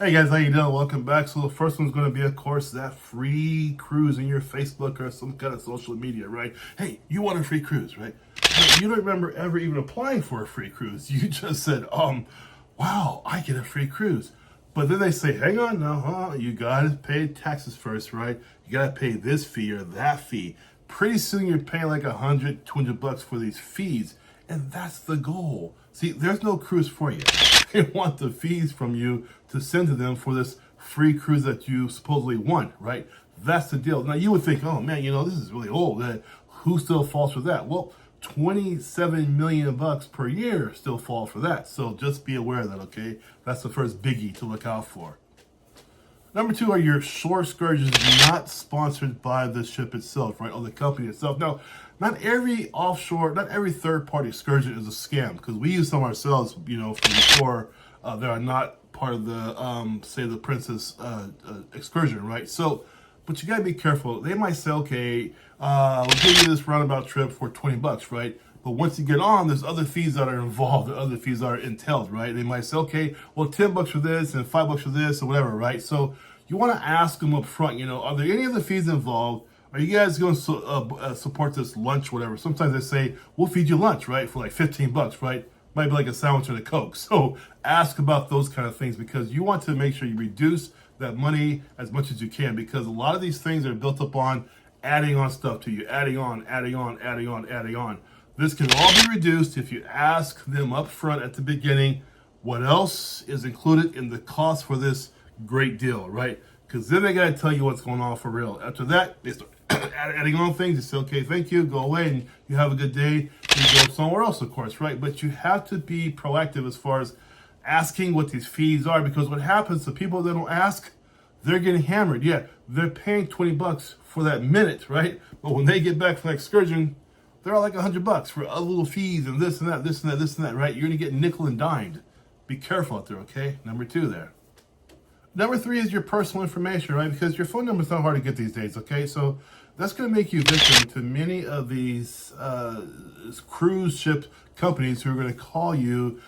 Hey guys, how you doing? Welcome back. So the first one's going to be, of course, that free cruise in your Facebook or some kind of social media, right? Hey, you want a free cruise, right? But you don't remember ever even applying for a free cruise. You just said, wow, I get a free cruise. But then they say, hang on now, you got to pay taxes first, right? You got to pay this fee or that fee. Pretty soon you're paying like $100, $200 for these fees. And that's the goal. See, there's no cruise for you. They want the fees from you to send to them for this free cruise that you supposedly want, right? That's the deal. Now you would think, oh man, this is really old. Who still falls for that? Well, 27 million bucks per year still fall for that. So just be aware of that, okay? That's the first biggie to look out for. Number two are your shore excursions not sponsored by the ship itself, right? Or the company itself. Now, not every offshore, not every third-party excursion is a scam, because we use some ourselves, from before that are not part of the, say, the Princess excursion, right? So, but you got to be careful. They might say, okay, we'll give you this roundabout trip for $20, right? But once you get on, there's other fees that are involved, or other fees that are entailed, right? They might say, okay, well, $10 for this and $5 for this or whatever, right? So you want to ask them up front, are there any other fees involved? Are you guys going to support this lunch, whatever? Sometimes they say, we'll feed you lunch, right? For like $15, right? Might be like a sandwich and a Coke. So ask about those kind of things, because you want to make sure you reduce that money as much as you can, because a lot of these things are built up on adding on stuff to you, adding on. This can all be reduced if you ask them up front at the beginning what else is included in the cost for this great deal, right? Because then they got to tell you what's going on for real. After that, they start adding on things. You say, okay, thank you, go away, and you have a good day. You go somewhere else, of course, right? But you have to be proactive as far as asking what these fees are, because what happens to people that don't ask, they're getting hammered. Yeah, they're paying $20 for that minute, right? But when they get back from the excursion, they're all like $100 for other little fees and this and that, right? You're gonna get nickel and dimed. Be careful out there, okay? Number two there. Number three is your personal information, right? Because your phone number is not hard to get these days, okay? So that's going to make you victim to many of these cruise ship companies who are going to call you,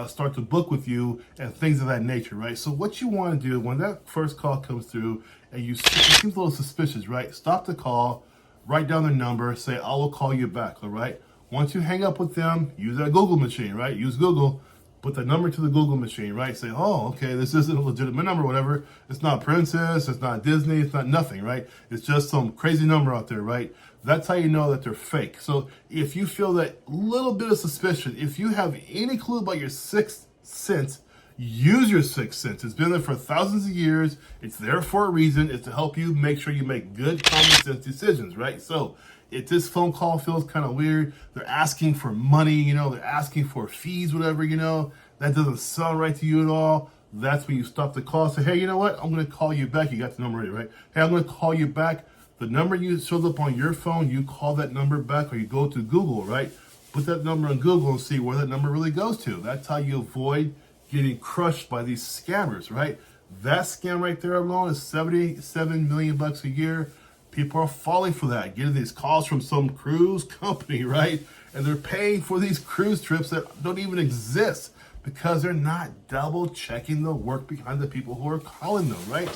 start to book with you, and things of that nature, right? So what you want to do when that first call comes through and it seems a little suspicious, right? Stop the call, write down their number, say, I will call you back, all right? Once you hang up with them, use that Google machine, right? Use Google. Put the number to the Google machine, right? Say, oh, okay, this isn't a legitimate number, whatever. It's not Princess, it's not Disney, it's not nothing, right? It's just some crazy number out there, right? That's how you know that they're fake. So if you feel that little bit of suspicion, if you have any clue about your sixth sense, use your sixth sense. It's been there for thousands of years. It's there for a reason. It's to help you make sure you make good common sense decisions, right? So if this phone call feels kind of weird, they're asking for money, they're asking for fees, whatever, that doesn't sound right to you at all. That's when you stop the call. Say, hey, you know what? I'm going to call you back. You got the number ready, right? Hey, I'm going to call you back. The number you shows up on your phone, you call that number back, or you go to Google, right? Put that number in Google and see where that number really goes to. That's how you avoid getting crushed by these scammers, right? That scam right there alone is 77 million bucks a year. People are falling for that, getting these calls from some cruise company, right? And they're paying for these cruise trips that don't even exist, because they're not double checking the work behind the people who are calling them, right?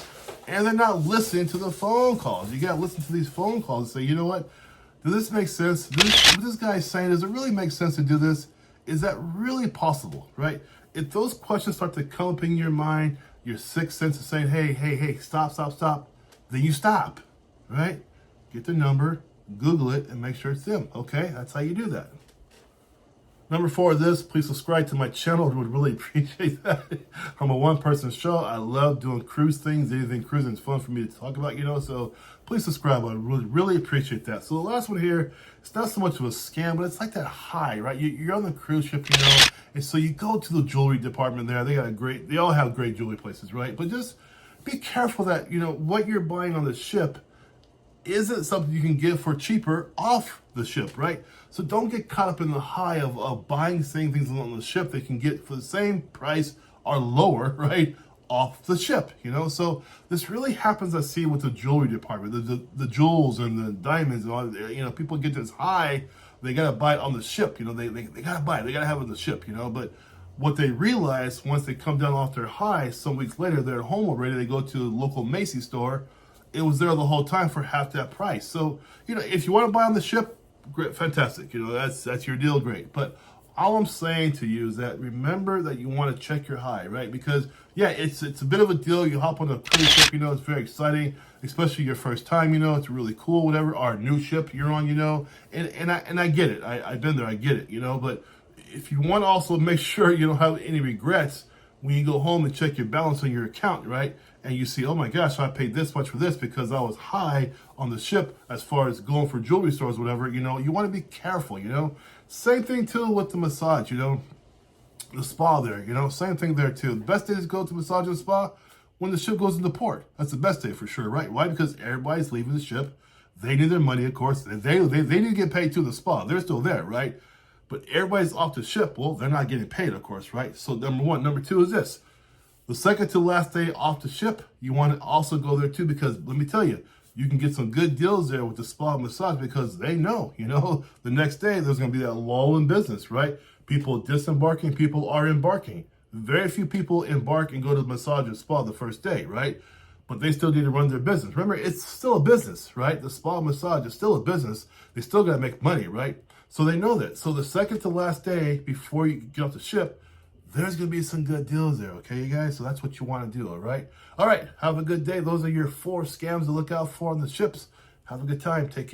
And they're not listening to the phone calls. You got to listen to these phone calls and say, you know what? Does this make sense? What this guy is saying, does it really make sense to do this? Is that really possible, right? If those questions start to come up in your mind, your sixth sense is saying, hey, stop, then you stop. Right? Get the number, Google it, and make sure it's them. Okay? That's how you do that. Number four is this. Please subscribe to my channel. I would really appreciate that. I'm a one-person show. I love doing cruise things. Anything cruising is fun for me to talk about, so please subscribe. I really appreciate that. So the last one here, it's not so much of a scam, but it's like that high, right? You're on the cruise ship, and so you go to the jewelry department there. They all have great jewelry places, right? But just be careful that, what you're buying on the ship isn't something you can get for cheaper off the ship, right? So don't get caught up in the high of buying things on the ship they can get for the same price or lower, right, off the ship, So this really happens, I see, with the jewelry department, the jewels and the diamonds and all, people get this high, they got to buy it on the ship, they got to buy it, they got to have it on the ship, but What they realize once they come down off their high, some weeks later, they're at home already. They go to a local Macy's store. It was there the whole time for half that price. So, if you want to buy on the ship, great, fantastic. That's your deal, great. But all I'm saying to you is that remember that you want to check your high, right? Because yeah, it's a bit of a deal. You hop on a cruise ship, it's very exciting, especially your first time. It's really cool, whatever. Our new ship you're on, and I get it. I've been there, I get it, But if you want to also make sure you don't have any regrets when you go home and check your balance on your account, right? And you see, oh my gosh, I paid this much for this because I was high on the ship as far as going for jewelry stores, whatever, you want to be careful, Same thing too with the massage, the spa there, same thing there too. The best day to go to massage and spa when the ship goes into port. That's the best day for sure, right? Why? Because everybody's leaving the ship. They need their money, of course. They need to get paid to the spa. They're still there, right? But everybody's off the ship. Well, they're not getting paid, of course, right? So number one. Number two is this. The second to last day off the ship, you want to also go there too, because let me tell you, you can get some good deals there with the spa massage because they know, the next day there's going to be that lull in business, right? People disembarking, people are embarking. Very few people embark and go to the massage and spa the first day, right? But they still need to run their business. Remember, it's still a business, right? The spa massage is still a business. They still got to make money, right? So they know that. So the second to last day before you get off the ship, there's going to be some good deals there, okay, you guys? So that's what you want to do, all right? All right, have a good day. Those are your 4 scams to look out for on the ships. Have a good time. Take care.